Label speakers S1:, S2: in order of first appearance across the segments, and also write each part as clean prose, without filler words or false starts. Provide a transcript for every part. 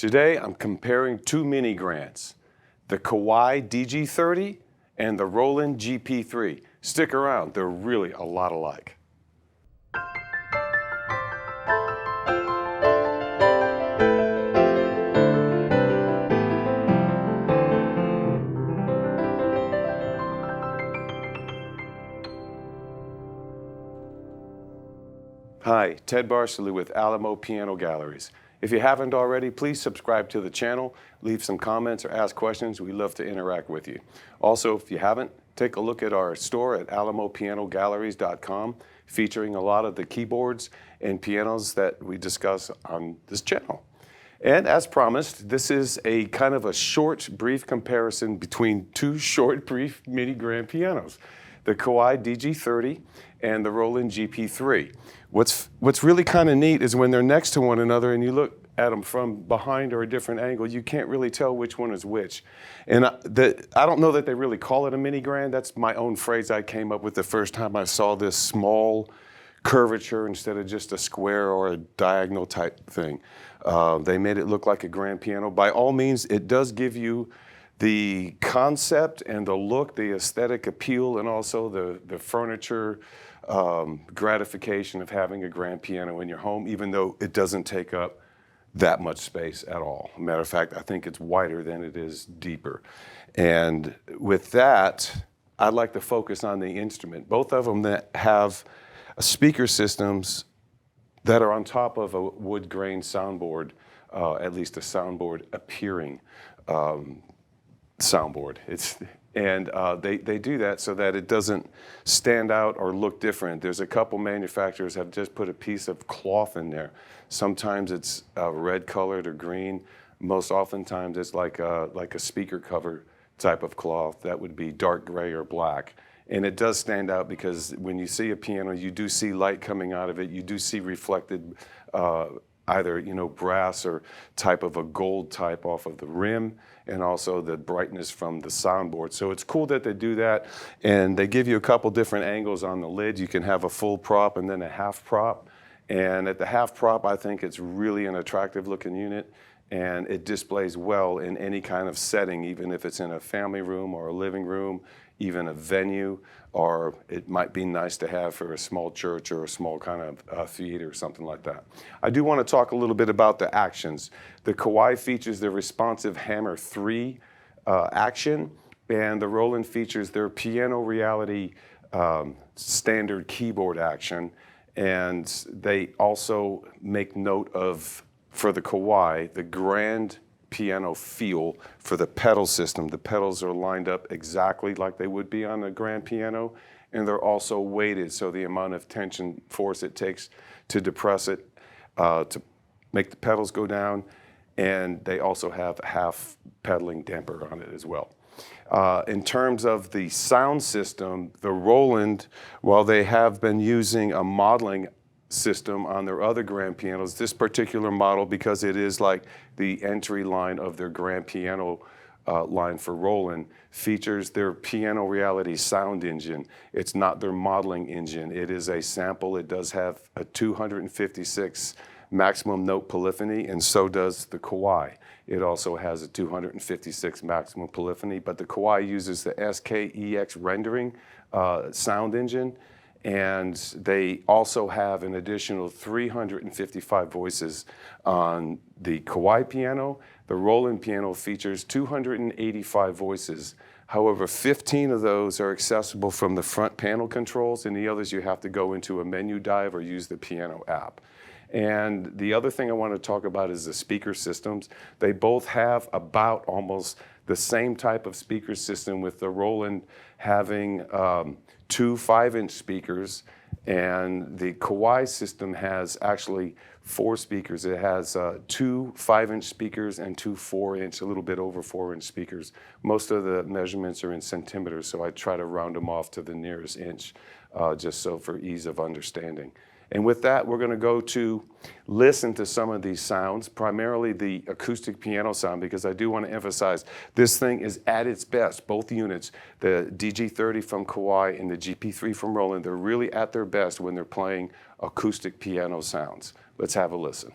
S1: Today I'm comparing two mini grands, the Kawai DG30 and the Roland GP-3. Stick around, they're really a lot alike. Hi, Ted Barsley with Alamo Piano Galleries. If you haven't already, please subscribe to the channel, leave some comments or ask questions. We love to interact with you. Also, if you haven't, take a look at our store at alamopianogalleries.com, featuring a lot of the keyboards and pianos that we discuss on this channel. And as promised, this is a kind of a short, brief comparison between two short, brief mini grand pianos, the Kawai DG30 and the Roland GP-3. What's really kind of neat is when they're next to one another and you look at them from behind or a different angle, you can't really tell which one is which. And I don't know that they really call it a mini grand. That's my own phrase I came up with the first time I saw this small curvature instead of just a square or a diagonal type thing. They made it look like a grand piano. By all means, it does give you the concept and the look, the aesthetic appeal, and also the furniture gratification of having a grand piano in your home, even though it doesn't take up that much space at all. Matter of fact, I think it's wider than it is deeper. And with that, I'd like to focus on the instrument. Both of them that have speaker systems that are on top of a wood grain soundboard, at least a soundboard appearing soundboard. They do that so that it doesn't stand out or look different. There's a couple manufacturers have just put a piece of cloth in there. Sometimes it's red colored or green. Most oftentimes it's like a speaker cover type of cloth that would be dark gray or black. And it does stand out because when you see a piano, you do see light coming out of it. You do see reflected either brass or type of a gold type off of the rim, and also the brightness from the soundboard. So it's cool that they do that, and they give you a couple different angles on the lid. You can have a full prop and then a half prop, and at the half prop I think it's really an attractive looking unit, and it displays well in any kind of setting, even if it's in a family room or a living room, even a venue, or it might be nice to have for a small church or a small kind of theater or something like that. I do want to talk a little bit about the actions. The Kawai features the responsive Hammer 3 action, and the Roland features their Piano Reality standard keyboard action. And they also make note of, for the Kawai, the grand piano feel for the pedal system. The pedals are lined up exactly like they would be on a grand piano, and they're also weighted, so the amount of tension force it takes to depress it, to make the pedals go down, and they also have a half pedaling damper on it as well. In terms of the sound system, the Roland, while they have been using a modeling system on their other grand pianos, this particular model, because it is like the entry line of their grand piano line for Roland, features their Piano Reality sound engine. It's not their modeling engine. It is a sample. It does have a 256 maximum note polyphony, and so does the Kawai. It also has a 256 maximum polyphony, but the Kawai uses the SKEX rendering sound engine, and they also have an additional 355 voices on the Kawai piano. The Roland piano features 285 voices. However, 15 of those are accessible from the front panel controls, and the others you have to go into a menu dive or use the piano app. And the other thing I want to talk about is the speaker systems. They both have about almost the same type of speaker system, with the Roland having two 5-inch speakers, and the Kawai system has actually 4 speakers. It has 2 5-inch speakers and 2 4-inch, a little bit over 4-inch speakers. Most of the measurements are in centimeters, so I try to round them off to the nearest inch, just so for ease of understanding. And with that, we're going to go to listen to some of these sounds, primarily the acoustic piano sound, because I do want to emphasize this thing is at its best. Both units, the DG30 from Kawai and the GP3 from Roland, they're really at their best when they're playing acoustic piano sounds. Let's have a listen.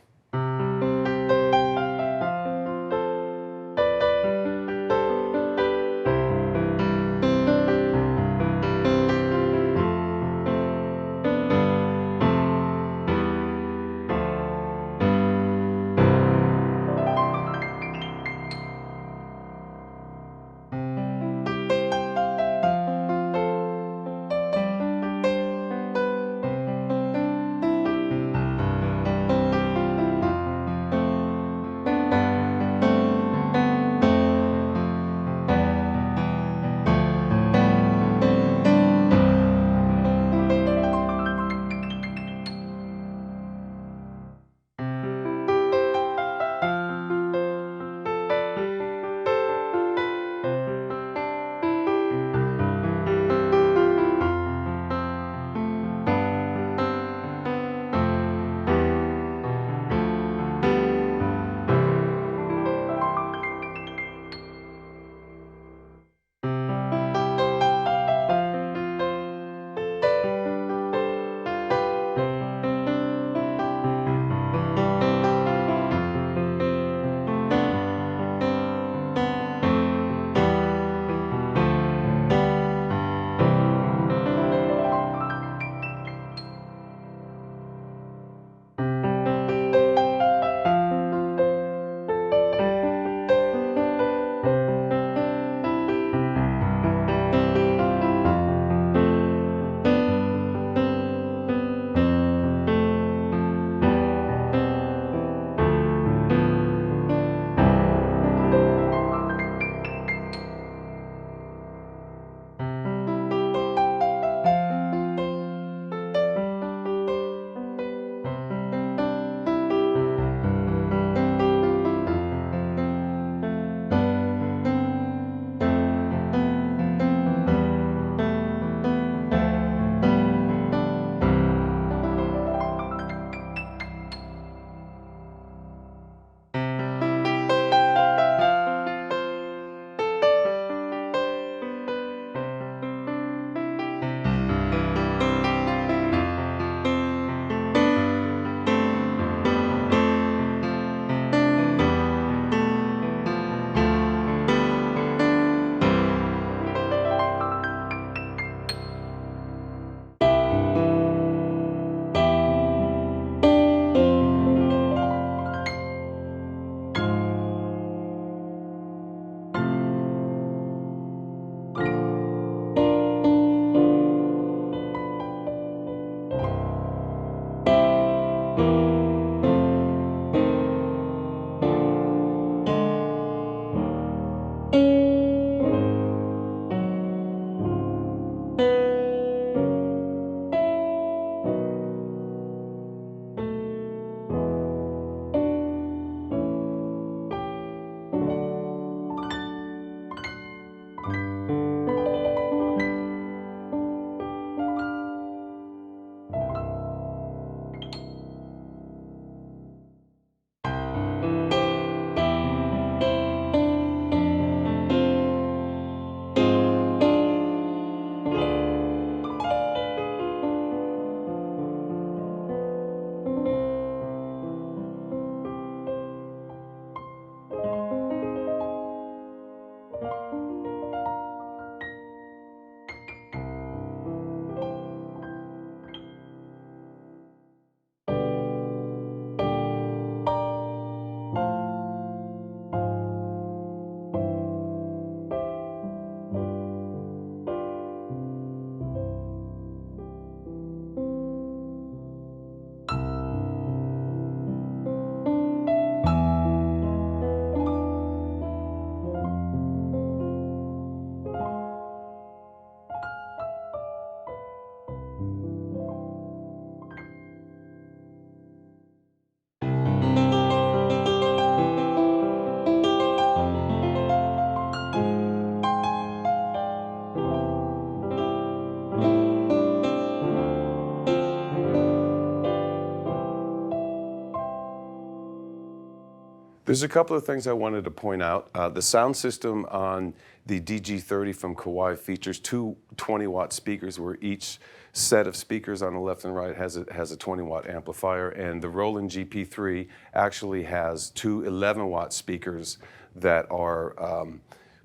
S1: There's a couple of things I wanted to point out. The sound system on the DG30 from Kawai features two 20-watt speakers, where each set of speakers on the left and right has a 20-watt amplifier, and the Roland GP-3 actually has two 11-watt speakers that are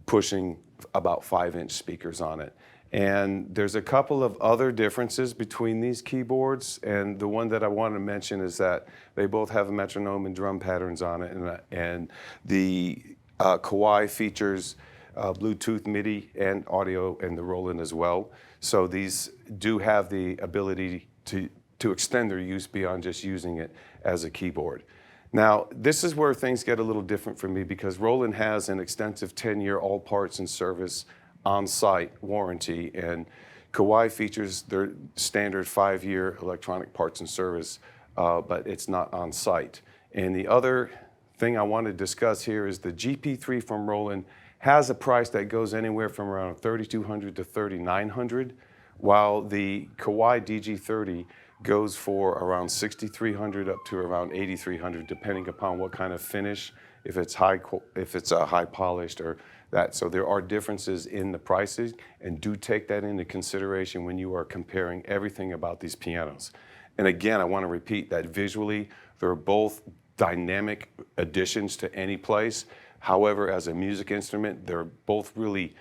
S1: pushing about 5-inch speakers on it. And there's a couple of other differences between these keyboards, and the one that I want to mention is that they both have metronome and drum patterns on it, and the Kawai features Bluetooth, MIDI, and audio, and the Roland as well. So these do have the ability to extend their use beyond just using it as a keyboard. Now, this is where things get a little different for me, because Roland has an extensive 10-year all parts and service on-site warranty, and Kawai features their standard 5-year electronic parts and service, but it's not on-site. And the other thing I want to discuss here is the GP3 from Roland has a price that goes anywhere from around $3,200 to $3,900, while the Kawai DG30 goes for around $6,300 up to around $8,300, depending upon what kind of finish, if it's high polished or that. So there are differences in the prices, and do take that into consideration when you are comparing everything about these pianos. And again, I want to repeat that visually, they're both dynamic additions to any place. However, as a music instrument, they're both really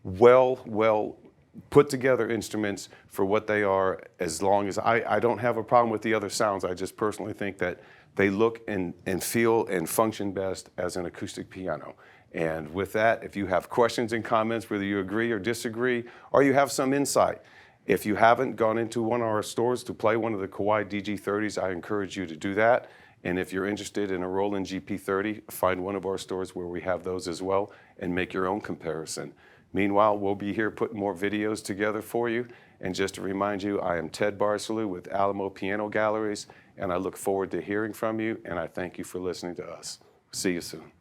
S1: well put together instruments for what they are. As long as I don't have a problem with the other sounds, I just personally think that they look and feel and function best as an acoustic piano. And with that, if you have questions and comments, whether you agree or disagree, or you have some insight, if you haven't gone into one of our stores to play one of the Kawai DG30s, I encourage you to do that. And if you're interested in a Roland GP30, find one of our stores where we have those as well, and make your own comparison. Meanwhile, we'll be here putting more videos together for you. And just to remind you, I am Ted Barsalou with Alamo Piano Galleries, and I look forward to hearing from you, and I thank you for listening to us. See you soon.